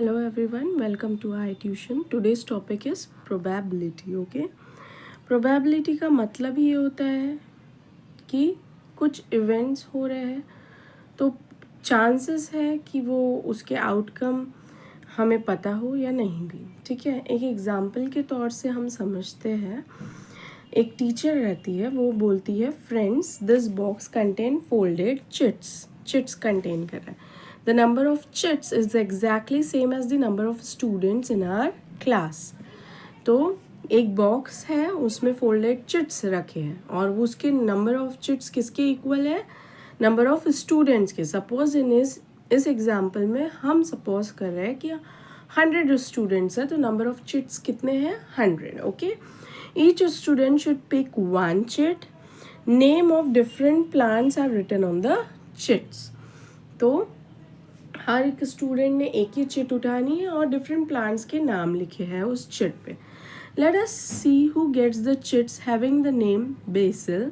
Hello everyone, welcome to iTution. Today's topic is probability. Okay, probability का मतलब ये होता है कि कुछ इवेंट्स हो रहे हैं तो चांसेस है कि वो उसके आउटकम हमें पता हो या नहीं भी. ठीक है, एक एग्जांपल के तौर से हम समझते हैं. एक टीचर रहती है, वो बोलती है friends this box contain folded chits contain कर रहा है. The number of chits is exactly same as the number of students in our class. तो एक बॉक्स है, उसमें फोल्डेड चिट्स रखे हैं और वो उसके नंबर ऑफ चिट्स किसके इक्वल है? नंबर ऑफ स्टूडेंट्स के. सपोज इस एग्जाम्पल में हम सपोज कर रहे हैं कि 100 स्टूडेंट्स है तो नंबर ऑफ चिट्स कितने हैं? 100. Okay, each student should pick one chit. Name of different plants are written on the chits. तो हर एक स्टूडेंट ने एक ही चिट उठानी है और डिफरेंट प्लांट्स के नाम लिखे हैं उस चिट पे. Let us see who gets the chits having the name basil.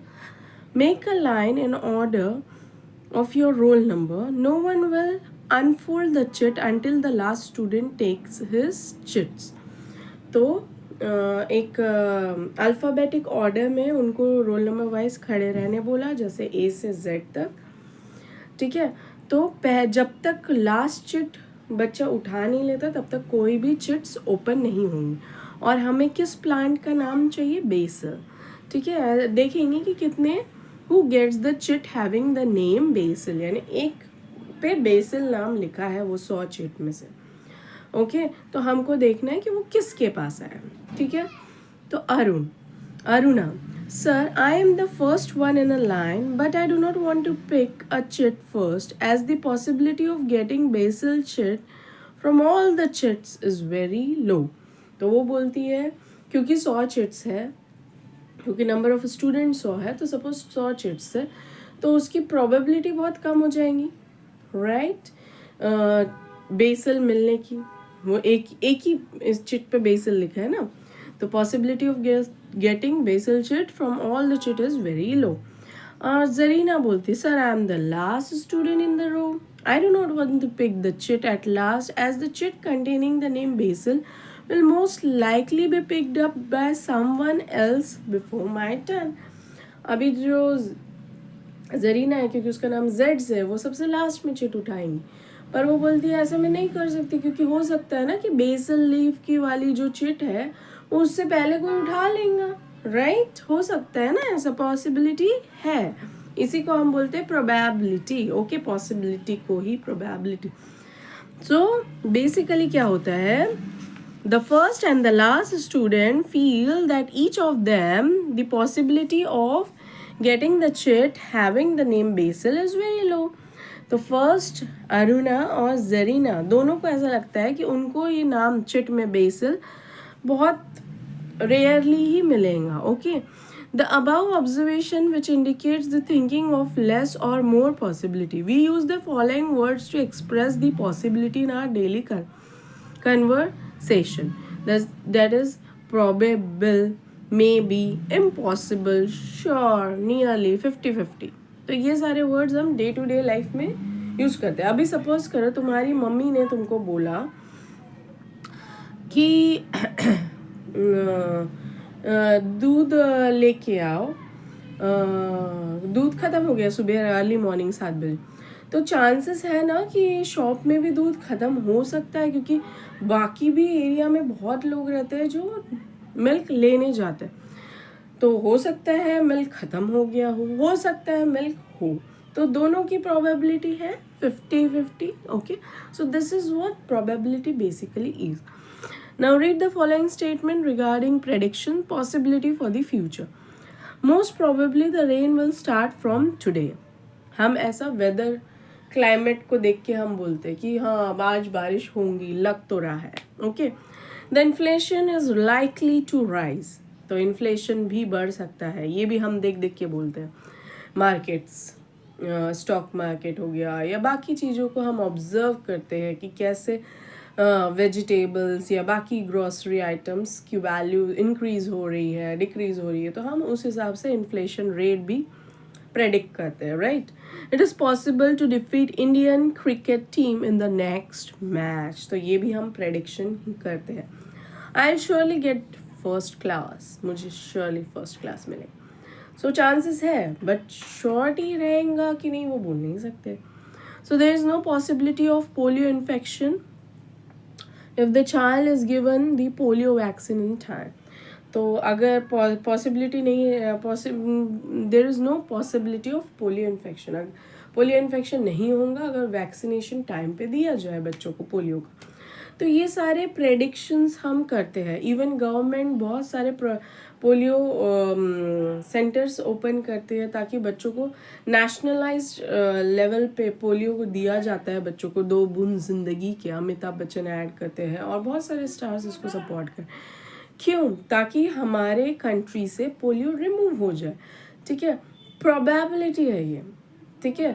Make a line in order of your roll number. No one will unfold the chit until the last student takes his chits. तो एक alphabetic order में उनको roll number wise खड़े रहने बोला, जैसे ए से Z तक. ठीक है, तो जब तक लास्ट चिट बच्चा उठा नहीं लेता तब तक कोई भी चिट्स ओपन नहीं होंगी. और हमें किस प्लांट का नाम चाहिए? बेसल. ठीक है, देखेंगे कि कितने who gets the chit having the name basil, यानी एक पे बेसल नाम लिखा है वो 100 चिट में से. ओके, तो हमको देखना है कि वो किसके पास आया. ठीक है, तो Aruna. Sir, I am the first one in a line, but I do not want to pick a chit first, as the possibility of getting basil chit from all the chits is very low. तो वो बोलती है क्योंकि 100 chits है, क्योंकि number of student 100 है, तो suppose 100 chits है तो उसकी प्रोबेबिलिटी बहुत कम हो जाएंगी. राइट, बेसल मिलने की. वो एक ही इस चिट पे बेसल लिखा है ना, तो possibility of getting basil chit from all the chit is very low. Zarina बोलती, sir, I am the last student in the row. I do not want to pick the chit at last, as the chit containing the name basil will most likely be picked up by someone else before my turn. अभी जो जरीना है, क्योंकि उसका नाम Z से है, वो सबसे लास्ट में चिट उठाएंगी. पर वो बोलती है ऐसा मैं नहीं कर सकती, क्योंकि हो सकता है ना कि बेसल लीफ की वाली जो चिट है उससे पहले कोई उठा लेगा. राइट, हो सकता है ना, ऐसा पॉसिबिलिटी है. इसी को हम बोलते हैं प्रोबेबिलिटी. ओके, पॉसिबिलिटी को ही प्रोबेबिलिटी. सो बेसिकली क्या होता है, the first and the last student feel that each of them the possibility of getting the chit having the name BECIL is very low. तो फर्स्ट अरुणा और जरीना दोनों को ऐसा लगता है कि उनको ये नाम चिट में बेसिल बहुत रेयरली ही मिलेगा. Okay, the above observation which indicates the thinking of less और more possibility. We use the following words to express the possibility in our daily conversation. That is probable, maybe, impossible, sure, nearly, 50-50. तो ये सारे words हम day to day life में use करते हैं. अभी suppose करो तुम्हारी मम्मी ने तुमको बोला कि दूध लेके आओ, दूध ख़त्म हो गया सुबह अर्ली मॉर्निंग 7 बजे. तो चांसेस है ना कि शॉप में भी दूध ख़त्म हो सकता है, क्योंकि बाकी भी एरिया में बहुत लोग रहते हैं जो मिल्क लेने जाते हैं. तो हो सकता है मिल्क ख़त्म हो गया हो सकता है मिल्क हो. तो दोनों की प्रोबेबिलिटी है 50-50. Okay, so this is what probability basically is. Now read the following statement regarding prediction possibility for the future. Most probably the rain will start from today. हम ऐसा वेदर क्लाइमेट को देख के हम बोलते हैं कि हाँ आज बारिश होंगी, लग तो रहा है. Okay, the inflation is likely to rise. तो इन्फ्लेशन भी बढ़ सकता है, ये भी हम देख देख के बोलते हैं. मार्केट्स, स्टॉक मार्केट हो गया या बाकी चीज़ों को हम ऑब्जर्व करते हैं कि कैसे वेजिटेबल्स या बाकी ग्रॉसरी आइटम्स की वैल्यू इंक्रीज़ हो रही है, डिक्रीज़ हो रही है. तो हम उस हिसाब से इन्फ्लेशन रेट भी प्रेडिक्ट करते हैं, right. It is possible to defeat Indian cricket team in the next match. तो ये भी हम प्रेडिक्शन ही करते हैं. I will surely get first class, मुझे श्योरली फर्स्ट क्लास मिले. सो चांसेस है, बट श्योरिटी रहेगा कि नहीं वो बोल नहीं सकते. So there is no possibility of polio infection if the child is given the polio vaccine in time. तो अगर पॉसिबिलिटी नहीं है, there is no possibility of polio infection. अगर पोलियो इन्फेक्शन नहीं होगा अगर वैक्सीनेशन टाइम पे दिया जाए बच्चों को पोलियो का. तो ये सारे प्रेडिक्शंस हम करते हैं. इवन गवर्नमेंट बहुत सारे पोलियो सेंटर्स ओपन करते हैं ताकि बच्चों को नेशनलाइज्ड लेवल पे पोलियो को दिया जाता है. बच्चों को 2 बूंद जिंदगी के अमिताभ बच्चन ऐड करते हैं और बहुत सारे स्टार्स इसको सपोर्ट कर. क्यों? ताकि हमारे कंट्री से पोलियो रिमूव हो जाए. ठीक है, प्रोबेबिलिटी है ये. ठीक है,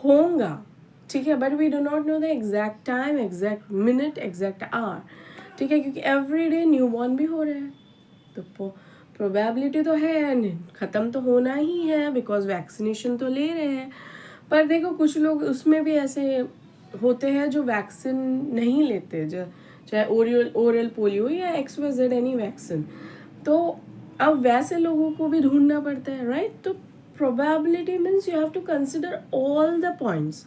होगा. ठीक है, but we do not know the exact time, exact minute, exact hour. ठीक है, क्योंकि एवरी डे न्यू बॉर्न भी हो रहे हैं. तो प्रोबेबिलिटी तो है, ख़त्म तो होना ही है बिकॉज वैक्सीनेशन तो ले रहे हैं. पर देखो कुछ लोग उसमें भी ऐसे होते हैं जो वैक्सीन नहीं लेते, जो चाहे ओरल पोलियो या XYZ एनी वैक्सीन. तो अब वैसे लोगों को भी ढूंढना पड़ता है, राइट. तो probability means you have to consider all the points,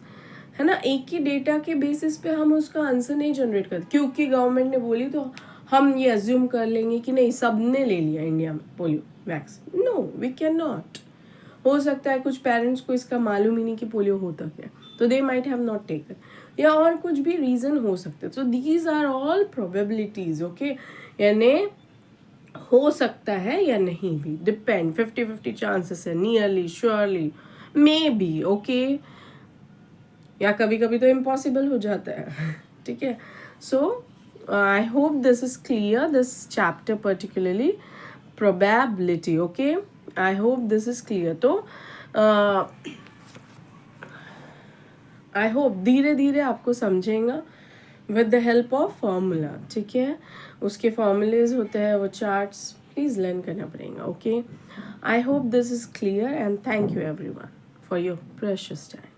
है ना. एक ही डेटा के बेसिस पे हम उसका आंसर नहीं जनरेट करते. क्योंकि गवर्नमेंट ने बोली तो हम ये अज्यूम कर लेंगे कि नहीं सबने ले लिया इंडिया में polio vaccine. No, we can not. हो सकता है कुछ पेरेंट्स को इसका मालूम ही नहीं कि पोलियो होता क्या, तो they might have not taken, या और कुछ भी रीज़न हो सकते हैं. So these are all probabilities. Okay, यानी हो सकता है या नहीं भी, डिपेंड. 50-50 चांसेस है, nearly, surely, maybe. Okay, या कभी कभी तो इम्पॉसिबल हो जाता है. ठीक है. So I hope this is clear, this chapter particularly probability. Okay, I hope this is clear. तो आई होप धीरे धीरे आपको समझेगा with the help of formula. ठीक है, उसके फॉर्मूलेज होते हैं, वो चार्ट्स प्लीज़ लर्न करना पड़ेगा. Okay, I hope this is clear and thank you everyone for your precious time.